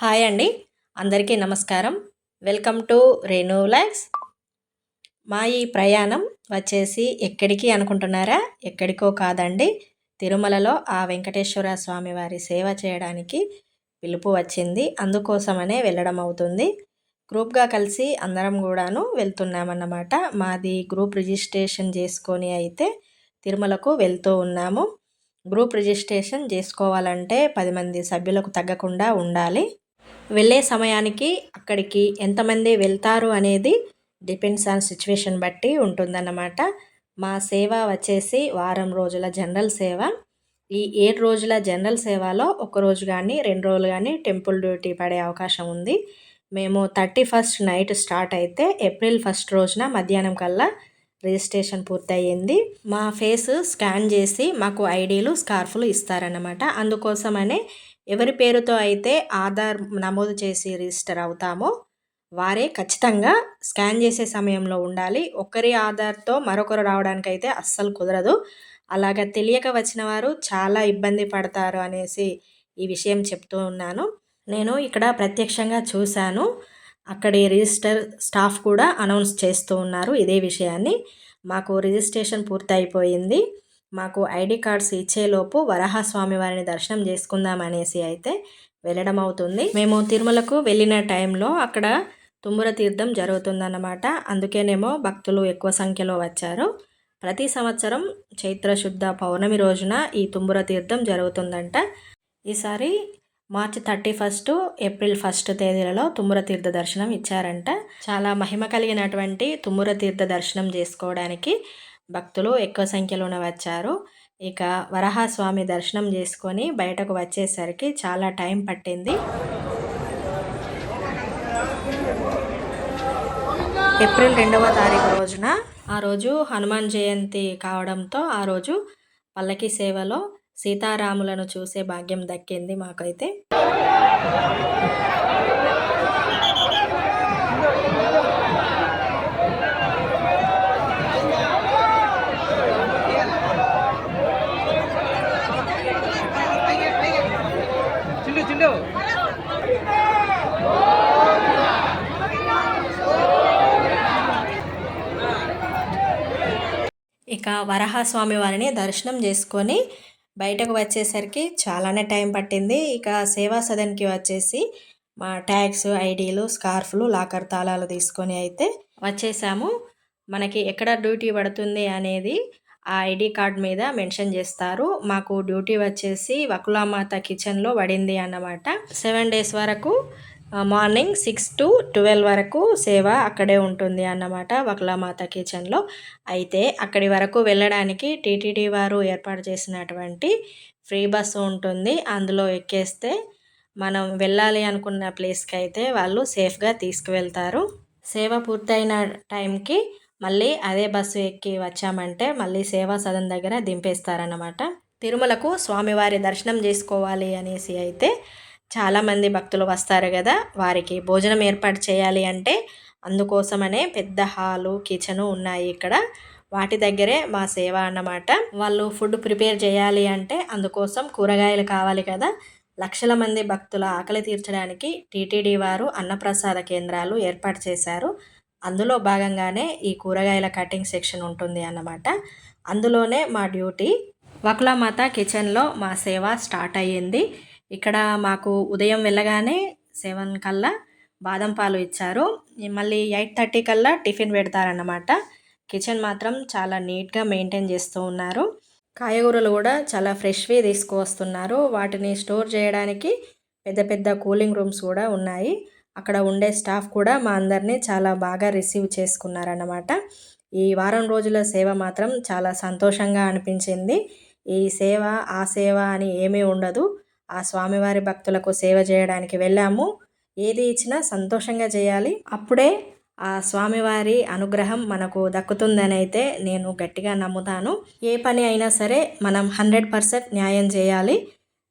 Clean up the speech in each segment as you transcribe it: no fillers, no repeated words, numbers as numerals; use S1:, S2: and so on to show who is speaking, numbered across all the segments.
S1: Hi అండి. అందరికీ నమస్కారం. Welcome to Renu vlogs. మా ఈ ప్రయాణం వచ్చేసి ఎక్కడికి అనుకుంటున్నారా? ఎక్కడికో కాదండి. తిరుమలలో ఆ వెంకటేశ్వర స్వామి వారి సేవ చేయడానికి పిలుపు వచ్చింది. అందుకోసమనే వెళ్ళడం అవుతుంది. గ్రూప్‌గా కలిసి అందరం గూడాను వెళ్తున్నామన్నమాట. మాది గ్రూప్ రిజిస్ట్రేషన్ చేసుకొని అయితే తిరుమలకు వెళ్తూ ఉన్నాము. గ్రూప్ రిజిస్ట్రేషన్ చేసుకోవాలంటే 10 మంది సభ్యులకు తగ్గకుండా ఉండాలి. వెళ్ళే సమయానికి అక్కడికి ఎంతమంది వెళ్తారు అనేది డిపెండ్స్ ఆన్ సిచ్యువేషన్ బట్టి ఉంటుందన్నమాట. మా సేవ వచ్చేసి వారం రోజుల జనరల్ సేవ. ఈ 7 రోజుల జనరల్ సేవలో ఒకరోజు కానీ 2 రోజులు కానీ టెంపుల్ డ్యూటీ పడే అవకాశం ఉంది. మేము 31st నైట్ స్టార్ట్ అయితే ఏప్రిల్ 1 రోజున మధ్యాహ్నం కల్లా రిజిస్ట్రేషన్ పూర్తయింది. మా ఫేస్ స్కాన్ చేసి మాకు ఐడీలు స్కార్ఫ్లు ఇస్తారన్నమాట. అందుకోసమనే ఎవరి పేరుతో అయితే ఆధార్ నమోదు చేసి రిజిస్టర్ అవుతామో వారే ఖచ్చితంగా స్కాన్ చేసే సమయంలో ఉండాలి. ఒకరి ఆధార్తో మరొకరు రావడానికైతే అస్సలు కుదరదు. అలాగ తెలియక వచ్చిన వారు చాలా ఇబ్బంది పడతారు అనేసి ఈ విషయం చెప్తూ ఉన్నాను. నేను ఇక్కడ ప్రత్యక్షంగా చూశాను. అక్కడి రిజిస్టర్ స్టాఫ్ కూడా అనౌన్స్ చేస్తూ ఉన్నారు ఇదే విషయాన్ని. మాకు రిజిస్ట్రేషన్ పూర్తయిపోయింది. మాకు ఐడి కార్డ్స్ ఇచ్చేలోపు వరాహస్వామి వారిని దర్శనం చేసుకుందాం అనేసి అయితే వెళ్ళడం అవుతుంది. మేము తిరుమలకు వెళ్ళిన టైంలో అక్కడ తుమ్మర తీర్థం జరుగుతుందన్నమాట. అందుకేనేమో భక్తులు ఎక్కువ సంఖ్యలో వచ్చారు. ప్రతి సంవత్సరం చైత్రశుద్ధ పౌర్ణమి రోజున ఈ తుమ్మర తీర్థం జరుగుతుందంట. ఈసారి మార్చి 31, ఏప్రిల్ 1 తేదీలలో తుమ్మర తీర్థ దర్శనం ఇచ్చారంట. చాలా మహిమ కలిగినటువంటి తుమ్మర తీర్థ దర్శనం చేసుకోవడానికి భక్తులు ఎక్కువ సంఖ్యలోనే వచ్చారు. ఇక వరాహస్వామి దర్శనం చేసుకొని బయటకు వచ్చేసరికి చాలా టైం పట్టింది. ఏప్రిల్ 2వ తారీఖు రోజున ఆ రోజు హనుమాన్ జయంతి కావడంతో ఆ రోజు పల్లకి సేవలో సీతారాములను చూసే భాగ్యం దక్కింది మాకైతే. ఇక వరాహస్వామి వారిని దర్శనం చేసుకొని బయటకు వచ్చేసరికి చాలానే టైం పట్టింది. ఇక సేవా సదన్కి వచ్చేసి మా ట్యాగ్స్, ఐడీలు, స్కార్ఫ్లు, లాకర్ తాళాలు తీసుకొని అయితే వచ్చేసాము. మనకి ఎక్కడ డ్యూటీ పడుతుంది అనేది ఆ ఐడి కార్డ్ మీద మెన్షన్ చేస్తారు. మాకు డ్యూటీ వచ్చేసి వకులామాత కిచెన్లో పడింది అన్నమాట. 7 days వరకు మార్నింగ్ 6 to 12 వరకు సేవ అక్కడే ఉంటుంది అన్నమాట వకులామాత కిచెన్లో. అయితే అక్కడి వరకు వెళ్ళడానికి టీటీడీ వారు ఏర్పాటు చేసినటువంటి ఫ్రీ బస్సు ఉంటుంది. అందులో ఎక్కేస్తే మనం వెళ్ళాలి అనుకున్న ప్లేస్కి అయితే వాళ్ళు సేఫ్గా తీసుకువెళ్తారు. సేవ పూర్తయిన టైంకి మళ్ళీ అదే బస్సు ఎక్కి వచ్చామంటే మళ్ళీ సేవా సదన్ దగ్గర దింపేస్తారన్నమాట. తిరుమలకు స్వామివారి దర్శనం చేసుకోవాలి అనేసి అయితే చాలామంది భక్తులు వస్తారు కదా, వారికి భోజనం ఏర్పాటు చేయాలి అంటే అందుకోసమనే పెద్ద హాలు, కిచెను ఉన్నాయి ఇక్కడ. వాటి దగ్గరే మా సేవ అన్నమాట. వాళ్ళు ఫుడ్ ప్రిపేర్ చేయాలి అంటే అందుకోసం కూరగాయలు కావాలి కదా. లక్షల మంది భక్తుల ఆకలి తీర్చడానికి టీటీడీ వారు అన్నప్రసాద కేంద్రాలు ఏర్పాటు చేశారు. అందులో భాగంగానే ఈ కూరగాయల కటింగ్ సెక్షన్ ఉంటుంది అన్నమాట. అందులోనే మా డ్యూటీ. వకులామాత కిచెన్లో మా సేవ స్టార్ట్ అయ్యింది. ఇక్కడ మాకు ఉదయం వెళ్ళగానే 7 కల్లా బాదం పాలు ఇచ్చారు. మళ్ళీ 8:30 కల్లా టిఫిన్ పెడతారన్నమాట. కిచెన్ మాత్రం చాలా నీట్గా మెయింటైన్ చేస్తూ ఉన్నారు. కాయగూరలు కూడా చాలా ఫ్రెష్వి తీసుకువస్తున్నారు. వాటిని స్టోర్ చేయడానికి పెద్ద పెద్ద కూలింగ్ రూమ్స్ కూడా ఉన్నాయి. అక్కడ ఉండే స్టాఫ్ కూడా మా అందరినీ చాలా బాగా రిసీవ్ చేసుకున్నారన్నమాట. ఈ వారం రోజుల సేవ మాత్రం చాలా సంతోషంగా అనిపించింది. ఈ సేవ ఆ సేవ అని ఏమీ ఉండదు. ఆ స్వామివారి భక్తులకు సేవ చేయడానికి వెళ్ళాము. ఏది ఇచ్చినా సంతోషంగా చేయాలి. అప్పుడే ఆ స్వామివారి అనుగ్రహం మనకు దక్కుతుందని అయితే నేను గట్టిగా నమ్ముతాను. ఏ పని అయినా సరే మనం 100% న్యాయం చేయాలి.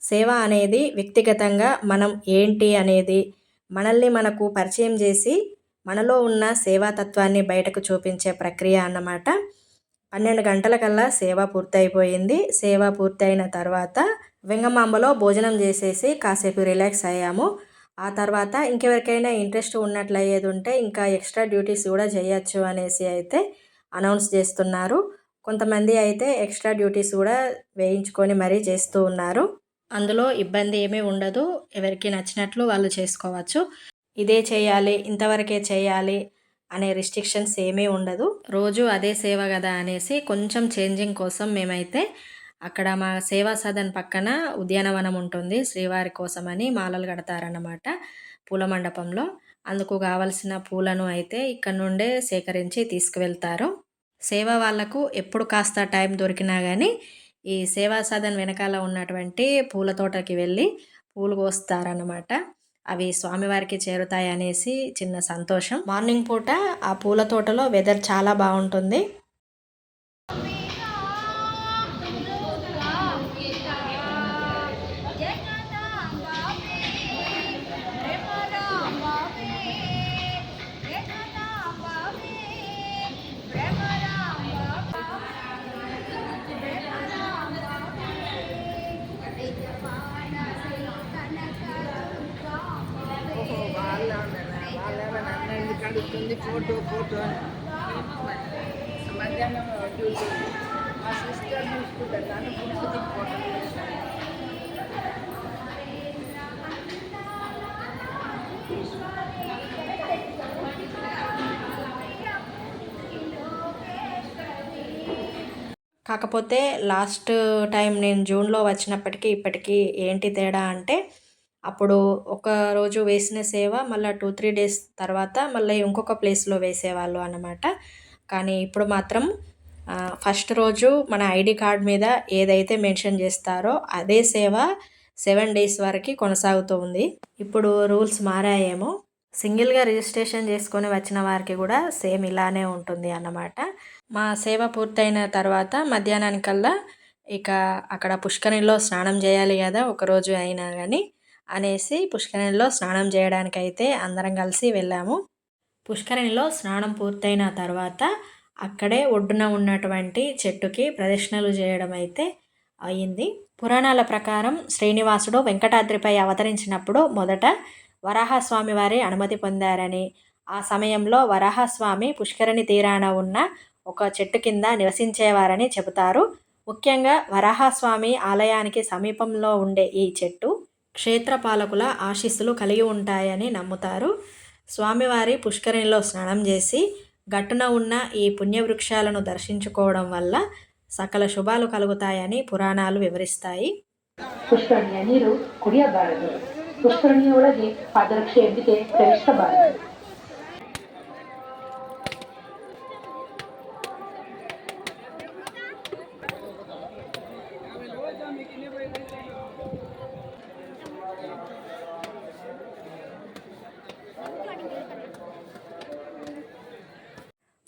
S1: సేవ అనేది వ్యక్తిగతంగా మనం ఏంటి అనేది మనల్ని మనకు పరిచయం చేసి మనలో ఉన్న సేవాతత్వాన్ని బయటకు చూపించే ప్రక్రియ అన్నమాట. 12 గంటలకల్లా సేవ పూర్తయిపోయింది. సేవ పూర్తయిన తర్వాత వెంగమాంబలో భోజనం చేసేసి కాసేపు రిలాక్స్ అయ్యాము. ఆ తర్వాత ఇంకెవరికైనా ఇంట్రెస్ట్ ఉన్నట్లయ్యేది ఉంటే ఇంకా ఎక్స్ట్రా డ్యూటీస్ కూడా చేయొచ్చు అనేసి అయితే అనౌన్స్ చేస్తున్నారు. కొంతమంది అయితే ఎక్స్ట్రా డ్యూటీస్ కూడా వేయించుకొని మరీ చేస్తూ ఉన్నారు. అందులో ఇబ్బంది ఏమీ ఉండదు. ఎవరికి నచ్చినట్లు వాళ్ళు చేసుకోవచ్చు. ఇదే చేయాలి, ఇంతవరకే చేయాలి అనే రిస్ట్రిక్షన్స్ ఏమీ ఉండదు. రోజు అదే సేవ కదా అనేసి కొంచెం చేంజింగ్ కోసం మేమైతే అక్కడ మా సేవా సదన్ పక్కన ఉద్యానవనం ఉంటుంది. శ్రీవారి కోసమని మాలలు కడతారన్నమాట పూల మండపంలో. అందుకు కావలసిన పూలను అయితే ఇక్కడ నుండే సేకరించి తీసుకువెళ్తారు. సేవ వాళ్ళకు ఎప్పుడు కాస్త టైం దొరికినా కానీ ఈ సేవా సదన్ వెనకాల ఉన్నటువంటి పూల తోటకి వెళ్ళి పూలు కోస్తారన్నమాట. అవి స్వామివారికి చేరుతాయి అనేసి చిన్న సంతోషం. మార్నింగ్ పూట ఆ పూల తోటలో వెదర్ చాలా బాగుంటుంది.
S2: అడుగుతుంది ఫోటో ఫోటో మధ్యాహ్నం డ్యూటీ మా సిస్టర్ చూసుకుంటారు కానీ ఫోటో ఫోటో
S1: కాకపోతే లాస్ట్ టైం నేను జూన్లో వచ్చినప్పటికీ ఇప్పటికీ ఏంటి తేడా అంటే అప్పుడు ఒక రోజు వేసిన సేవ మళ్ళీ 2-3 డేస్ తర్వాత మళ్ళీ ఇంకొక ప్లేస్లో వేసేవాళ్ళు అన్నమాట. కానీ ఇప్పుడు మాత్రం ఫస్ట్ రోజు మన ఐడి కార్డ్ మీద ఏదైతే మెన్షన్ చేస్తారో అదే సేవ 7 డేస్ వరకు కొనసాగుతూ ఉంది. ఇప్పుడు రూల్స్ మారాయేమో. సింగిల్గా రిజిస్ట్రేషన్ చేసుకొని వచ్చిన వారికి కూడా సేమ్ ఇలానే ఉంటుంది అన్నమాట. మా సేవ పూర్తయిన తర్వాత మధ్యాహ్నానికల్లా ఇక అక్కడ పుష్కరిణిలో స్నానం చేయాలి కదా ఒకరోజు అయినా కానీ అనేసి పుష్కరిణిలో స్నానం చేయడానికైతే అందరం కలిసి వెళ్ళాము. పుష్కరిణిలో స్నానం పూర్తయిన తర్వాత అక్కడే ఒడ్డున ఉన్నటువంటి చెట్టుకి ప్రదక్షిణలు చేయడం అయితే అయింది. పురాణాల ప్రకారం శ్రీనివాసుడు వెంకటాద్రిపై అవతరించినప్పుడు మొదట వరాహస్వామి వారి అనుమతి పొందారని, ఆ సమయంలో వరాహస్వామి పుష్కరిణి తీరాన ఉన్న ఒక చెట్టు కింద నివసించేవారని చెబుతారు. ముఖ్యంగా వరాహస్వామి ఆలయానికి సమీపంలో ఉండే ఈ చెట్టు క్షేత్రపాలకుల ఆశీస్సులు కలిగి ఉంటాయని నమ్ముతారు. స్వామివారి పుష్కరిణిలో స్నానం చేసి గట్టున ఉన్న ఈ పుణ్యవృక్షాలను దర్శించుకోవడం వల్ల సకల శుభాలు కలుగుతాయని పురాణాలు వివరిస్తాయి.
S3: ಪುಷ್ಕರಣಿಯ ನೀರು ಕುಡಿಯಬಾರದು. ಪುಷ್ಕರಣಿಯೊಳಗೆ ಪಾದರಕ್ಷೆ ಎದ್ದಿಗೆ ಪ್ರವೇಶಿಸಬಾರದು.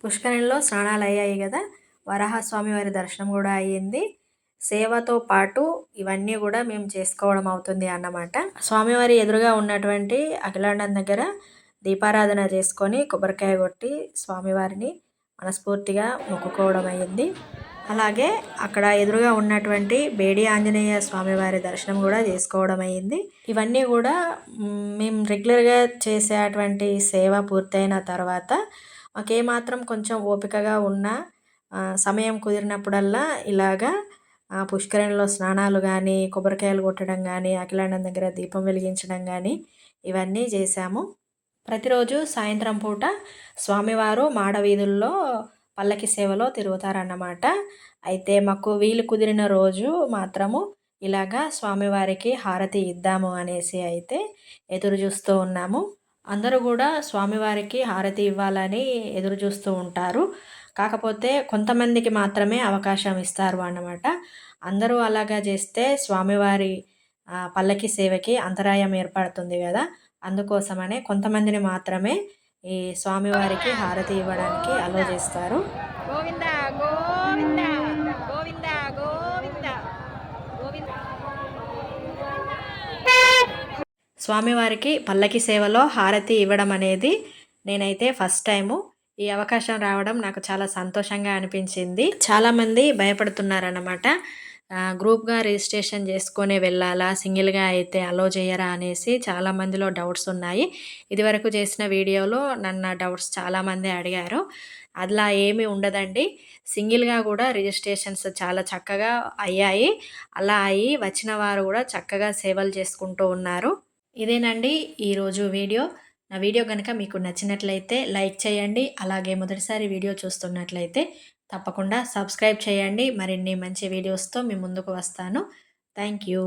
S1: పుష్కరిణిలో స్నానాలు అయ్యాయి కదా, వరాహస్వామి వారి దర్శనం కూడా అయ్యింది. సేవతో పాటు ఇవన్నీ కూడా మేము చేసుకోవడం అవుతుంది అన్నమాట. స్వామివారి ఎదురుగా ఉన్నటువంటి అఖిలాండం దగ్గర దీపారాధన చేసుకొని కొబ్బరికాయ కొట్టి స్వామివారిని మనస్ఫూర్తిగా మొక్కుకోవడం అయ్యింది. అలాగే అక్కడ ఎదురుగా ఉన్నటువంటి బేడి ఆంజనేయ స్వామివారి దర్శనం కూడా చేసుకోవడం అయ్యింది. ఇవన్నీ కూడా మేము రెగ్యులర్గా చేసేటువంటి సేవ పూర్తయిన తర్వాత మాకేమాత్రం కొంచెం ఓపికగా ఉన్న సమయం కుదిరినప్పుడల్లా ఇలాగా పుష్కరిణిలో స్నానాలు కానీ, కొబ్బరికాయలు కొట్టడం కానీ, అఖిలాండం దగ్గర దీపం వెలిగించడం కానీ ఇవన్నీ చేశాము. ప్రతిరోజు సాయంత్రం పూట స్వామివారు మాడవీధుల్లో పల్లకి సేవలో తిరుగుతారన్నమాట. అయితే మాకు వీలు కుదిరిన రోజు మాత్రము ఇలాగా స్వామివారికి హారతి ఇద్దాము అనేసి అయితే ఎదురు చూస్తూ ఉన్నాము. అందరూ కూడా స్వామివారికి హారతి ఇవ్వాలని ఎదురు చూస్తూ ఉంటారు. కాకపోతే కొంతమందికి మాత్రమే అవకాశం ఇస్తారు అన్నమాట. అందరూ అలాగా చేస్తే స్వామివారి పల్లకి సేవకి అంతరాయం ఏర్పడుతుంది కదా, అందుకోసమనే కొంతమందిని మాత్రమే ఈ స్వామివారికి హారతి ఇవ్వడానికి అలో చేస్తారు.
S2: గోవింద గోవింద గోవింద గోవింద గోవింద.
S1: స్వామివారికి పల్లకి సేవలో హారతి ఇవ్వడం అనేది నేనైతే ఫస్ట్ టైము. ఈ అవకాశం రావడం నాకు చాలా సంతోషంగా అనిపించింది. చాలామంది భయపడుతున్నారన్నమాట. గ్రూప్‌గా రిజిస్ట్రేషన్ చేసుకొనే వెళ్ళాలా? సింగిల్‌గా అయితే అలో చేయరా? అనేసి చాలా మందిలో డౌట్స్ ఉన్నాయి. ఇదివరకు చేసిన వీడియోలో నన్ను ఆ డౌట్స్ చాలామంది అడిగారు. అలా ఏమీ ఉండదండి. సింగిల్‌గా కూడా రిజిస్ట్రేషన్స్ చాలా చక్కగా అయ్యాయి. అలా అయ్యి వచ్చిన వారు కూడా చక్కగా సేవలు చేసుకుంటూ ఉన్నారు. ఇదేనండి ఈరోజు వీడియో. నా వీడియో గనుక మీకు నచ్చినట్లయితే లైక్ చేయండి. అలాగే మొదటిసారి వీడియో చూస్తున్నట్లయితే తప్పకుండా సబ్స్క్రైబ్ చేయండి. మరిన్ని మంచి వీడియోస్‌తో మీ ముందుకు వస్తాను. Thank you.